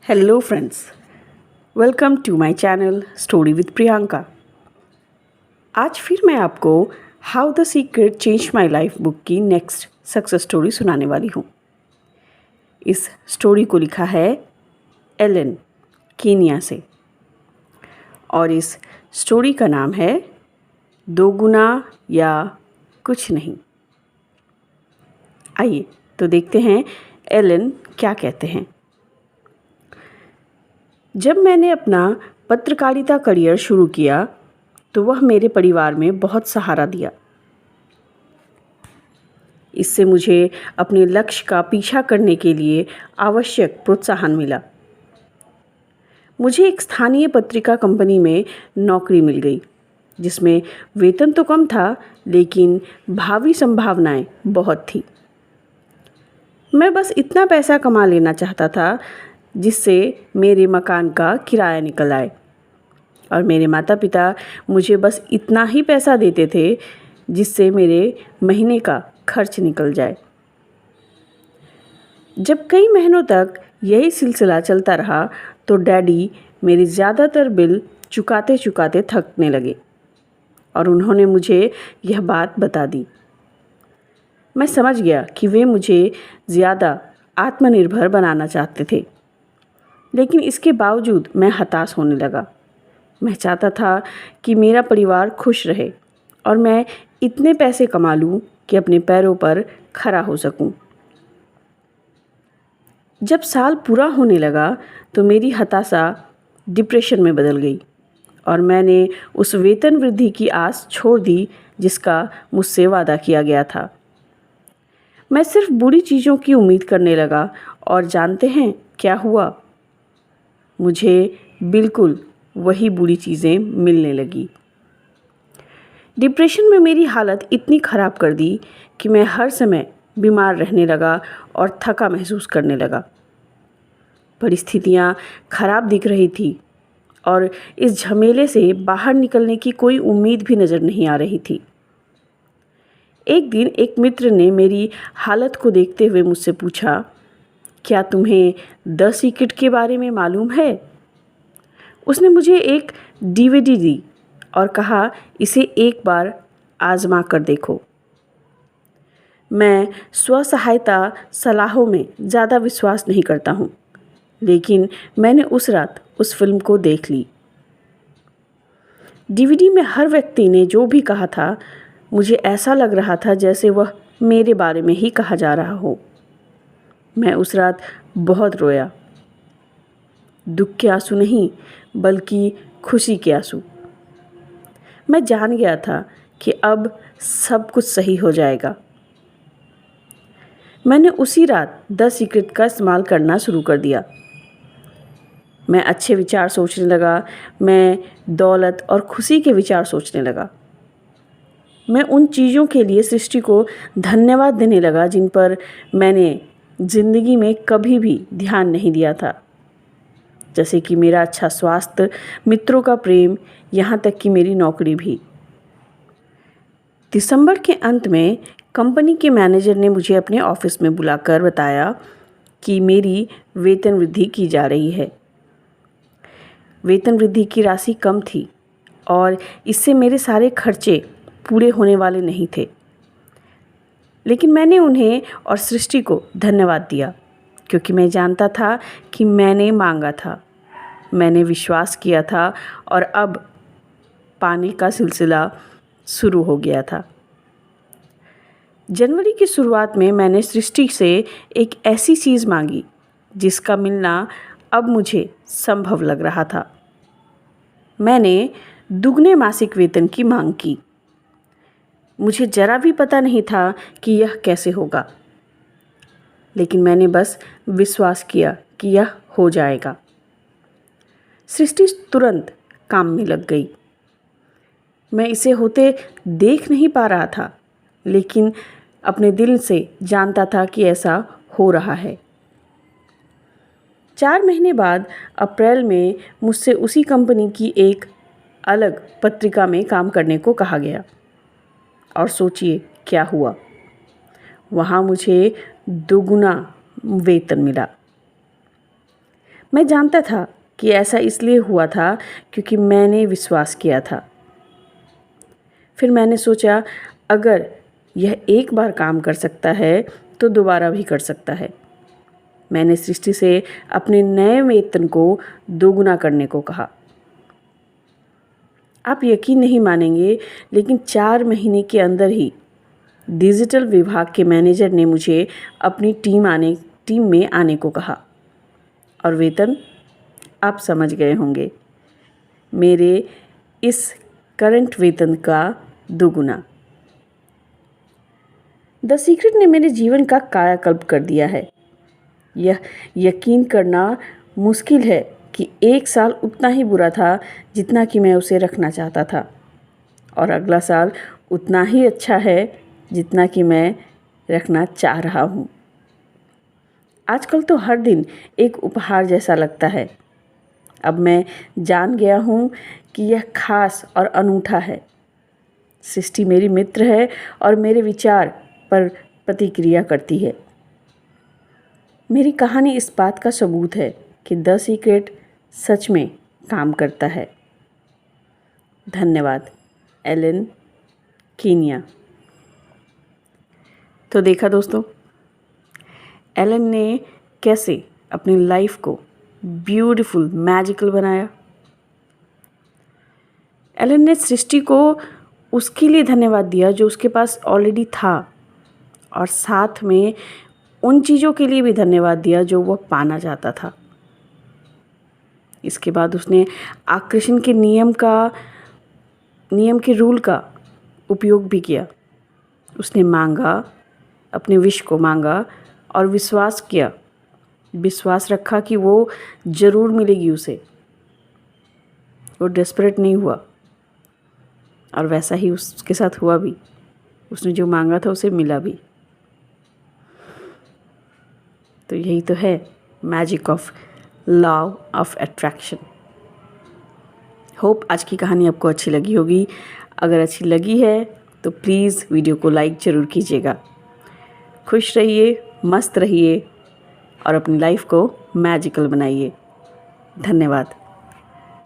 Hello friends, welcome to my channel story with Priyanka. आज फिर मैं आपको how the secret change my life book की नेक्स्ट सक्सेस स्टोरी सुनाने वाली हूँ। इस स्टोरी को लिखा है एलन केनिया से और इस स्टोरी का नाम है दो गुना या कुछ नहीं। आइए तो देखते हैं एलन क्या कहते हैं। जब मैंने अपना पत्रकारिता करियर शुरू किया तो वह मेरे परिवार में बहुत सहारा दिया। इससे मुझे अपने लक्ष्य का पीछा करने के लिए आवश्यक प्रोत्साहन मिला। मुझे एक स्थानीय पत्रिका कंपनी में नौकरी मिल गई, जिसमें वेतन तो कम था लेकिन भावी संभावनाएं बहुत थी। मैं बस इतना पैसा कमा लेना चाहता था जिससे मेरे मकान का किराया निकल आए और मेरे माता पिता मुझे बस इतना ही पैसा देते थे जिससे मेरे महीने का खर्च निकल जाए। जब कई महीनों तक यही सिलसिला चलता रहा तो डैडी मेरे ज़्यादातर बिल चुकाते चुकाते थकने लगे और उन्होंने मुझे यह बात बता दी। मैं समझ गया कि वे मुझे ज़्यादा आत्मनिर्भर बनाना चाहते थे, लेकिन इसके बावजूद मैं हताश होने लगा। मैं चाहता था कि मेरा परिवार खुश रहे और मैं इतने पैसे कमा लूं कि अपने पैरों पर खड़ा हो सकूं। जब साल पूरा होने लगा तो मेरी हताशा डिप्रेशन में बदल गई और मैंने उस वेतन वृद्धि की आस छोड़ दी जिसका मुझसे वादा किया गया था। मैं सिर्फ बुरी चीज़ों की उम्मीद करने लगा और जानते हैं क्या हुआ? मुझे बिल्कुल वही बुरी चीज़ें मिलने लगी। डिप्रेशन में मेरी हालत इतनी ख़राब कर दी कि मैं हर समय बीमार रहने लगा और थका महसूस करने लगा। परिस्थितियाँ खराब दिख रही थी और इस झमेले से बाहर निकलने की कोई उम्मीद भी नज़र नहीं आ रही थी। एक दिन एक मित्र ने मेरी हालत को देखते हुए मुझसे पूछा, क्या तुम्हें द सीक्रेट के बारे में मालूम है? उसने मुझे एक डीवीडी दी और कहा, इसे एक बार आजमा कर देखो। मैं स्वसहायता सलाहों में ज़्यादा विश्वास नहीं करता हूँ, लेकिन मैंने उस रात उस फिल्म को देख ली। डीवीडी में हर व्यक्ति ने जो भी कहा था, मुझे ऐसा लग रहा था जैसे वह मेरे बारे में ही कहा जा रहा हो। मैं उस रात बहुत रोया, दुख के आंसू नहीं बल्कि खुशी के आंसू। मैं जान गया था कि अब सब कुछ सही हो जाएगा। मैंने उसी रात द सीक्रेट का इस्तेमाल करना शुरू कर दिया। मैं अच्छे विचार सोचने लगा, मैं दौलत और खुशी के विचार सोचने लगा। मैं उन चीज़ों के लिए सृष्टि को धन्यवाद देने लगा जिन पर मैंने ज़िंदगी में कभी भी ध्यान नहीं दिया था, जैसे कि मेरा अच्छा स्वास्थ्य, मित्रों का प्रेम, यहाँ तक कि मेरी नौकरी भी। दिसंबर के अंत में कंपनी के मैनेजर ने मुझे अपने ऑफिस में बुलाकर बताया कि मेरी वेतन वृद्धि की जा रही है। वेतन वृद्धि की राशि कम थी और इससे मेरे सारे खर्चे पूरे होने वाले नहीं थे, लेकिन मैंने उन्हें और सृष्टि को धन्यवाद दिया क्योंकि मैं जानता था कि मैंने मांगा था, मैंने विश्वास किया था और अब पाने का सिलसिला शुरू हो गया था। जनवरी की शुरुआत में मैंने सृष्टि से एक ऐसी चीज़ मांगी जिसका मिलना अब मुझे संभव लग रहा था। मैंने दुगने मासिक वेतन की मांग की। मुझे जरा भी पता नहीं था कि यह कैसे होगा, लेकिन मैंने बस विश्वास किया कि यह हो जाएगा। सृष्टि तुरंत काम में लग गई। मैं इसे होते देख नहीं पा रहा था, लेकिन अपने दिल से जानता था कि ऐसा हो रहा है। 4 महीने बाद अप्रैल में मुझसे उसी कंपनी की एक अलग पत्रिका में काम करने को कहा गया और सोचिए क्या हुआ, वहाँ मुझे दोगुना वेतन मिला। मैं जानता था कि ऐसा इसलिए हुआ था क्योंकि मैंने विश्वास किया था। फिर मैंने सोचा, अगर यह एक बार काम कर सकता है तो दोबारा भी कर सकता है। मैंने सृष्टि से अपने नए वेतन को दोगुना करने को कहा। आप यकीन नहीं मानेंगे, लेकिन 4 महीने के अंदर ही डिजिटल विभाग के मैनेजर ने मुझे अपनी टीम में आने को कहा। और वेतन आप समझ गए होंगे, मेरे इस करंट वेतन का दोगुना। द सीक्रेट ने मेरे जीवन का कायाकल्प कर दिया है। यह यकीन करना मुश्किल है कि 1 साल उतना ही बुरा था जितना कि मैं उसे रखना चाहता था, और अगला साल उतना ही अच्छा है जितना कि मैं रखना चाह रहा हूँ। आजकल तो हर दिन एक उपहार जैसा लगता है। अब मैं जान गया हूँ कि यह खास और अनूठा है। सृष्टि मेरी मित्र है और मेरे विचार पर प्रतिक्रिया करती है। मेरी कहानी इस बात का सबूत है कि द सीक्रेट सच में काम करता है। धन्यवाद, एलन कीनिया। तो देखा दोस्तों, एलन ने कैसे अपनी लाइफ को ब्यूटीफुल, मैजिकल बनाया। एलन ने सृष्टि को उसके लिए धन्यवाद दिया जो उसके पास ऑलरेडी था, और साथ में उन चीज़ों के लिए भी धन्यवाद दिया जो वह पाना चाहता था। इसके बाद उसने आकर्षण के नियम के रूल का उपयोग भी किया। उसने मांगा, अपने विश को मांगा और विश्वास रखा कि वो ज़रूर मिलेगी उसे। वो डेस्परेट नहीं हुआ, और वैसा ही उसके साथ हुआ भी। उसने जो मांगा था उसे मिला भी। तो यही तो है magic of law of attraction. Hope आज की कहानी आपको अच्छी लगी होगी। अगर अच्छी लगी है तो प्लीज़ वीडियो को लाइक ज़रूर कीजिएगा। खुश रहिए, मस्त रहिए और अपनी लाइफ को मैजिकल बनाइए। धन्यवाद।